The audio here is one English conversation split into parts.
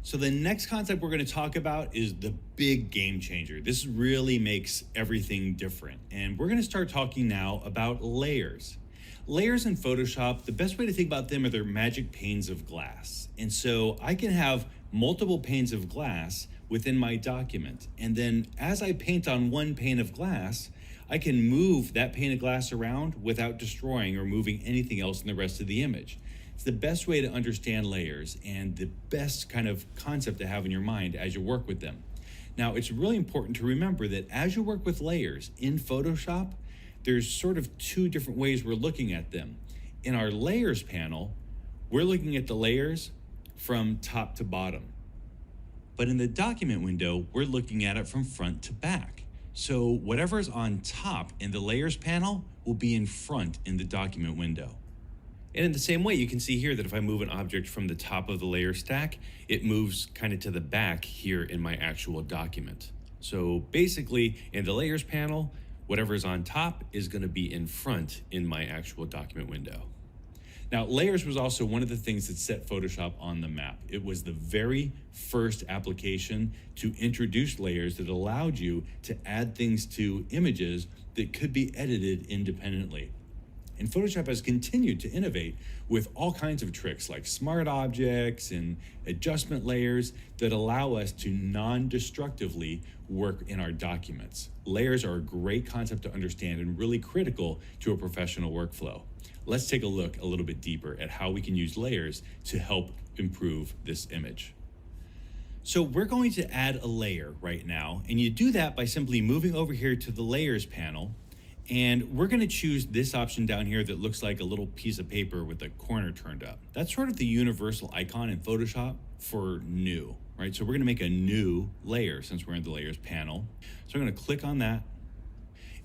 So the next concept we're going to talk about is the big game changer. This really makes everything different. And we're going to start talking now about layers. Layers in Photoshop, the best way to think about them are their magic panes of glass. And so I can have multiple panes of glass within my document. And then as I paint on one pane of glass, I can move that pane of glass around without destroying or moving anything else in the rest of the image. It's the best way to understand layers and the best kind of concept to have in your mind as you work with them. Now, it's really important to remember that as you work with layers in Photoshop, there's sort of two different ways we're looking at them. In our layers panel, we're looking at the layers from top to bottom. But in the document window, we're looking at it from front to back. So whatever's on top in the layers panel will be in front in the document window. And in the same way, you can see here that if I move an object from the top of the layer stack, it moves kind of to the back here in my actual document. So basically, in the layers panel, whatever is on top is going to be in front in my actual document window. Now, layers was also one of the things that set Photoshop on the map. It was the very first application to introduce layers that allowed you to add things to images that could be edited independently. And Photoshop has continued to innovate with all kinds of tricks like smart objects and adjustment layers that allow us to non-destructively work in our documents. Layers are a great concept to understand and really critical to a professional workflow. Let's take a look a little bit deeper at how we can use layers to help improve this image. So we're going to add a layer right now, and you do that by simply moving over here to the layers panel. And we're going to choose this option down here that looks like a little piece of paper with the corner turned up. That's sort of the universal icon in Photoshop for new, right? So we're going to make a new layer since we're in the layers panel. So I'm going to click on that,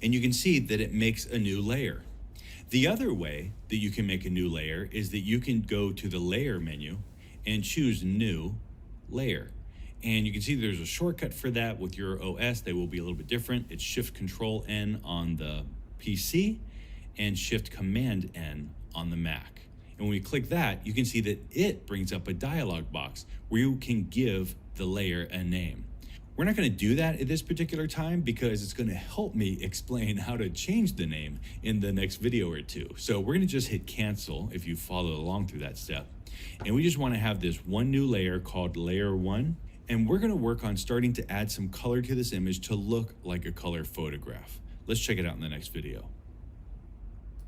and you can see that it makes a new layer. The other way that you can make a new layer is that you can go to the layer menu and choose new layer. And you can see there's a shortcut for that with your OS. They will be a little bit different. It's Shift-Control-N on the PC and Shift-Command-N on the Mac. And when we click that, you can see that it brings up a dialog box where you can give the layer a name. We're not going to do that at this particular time because it's going to help me explain how to change the name in the next video or two. So we're going to just hit cancel if you follow along through that step. And we just want to have this one new layer called Layer 1. And we're going to work on starting to add some color to this image to look like a color photograph. Let's check it out in the next video.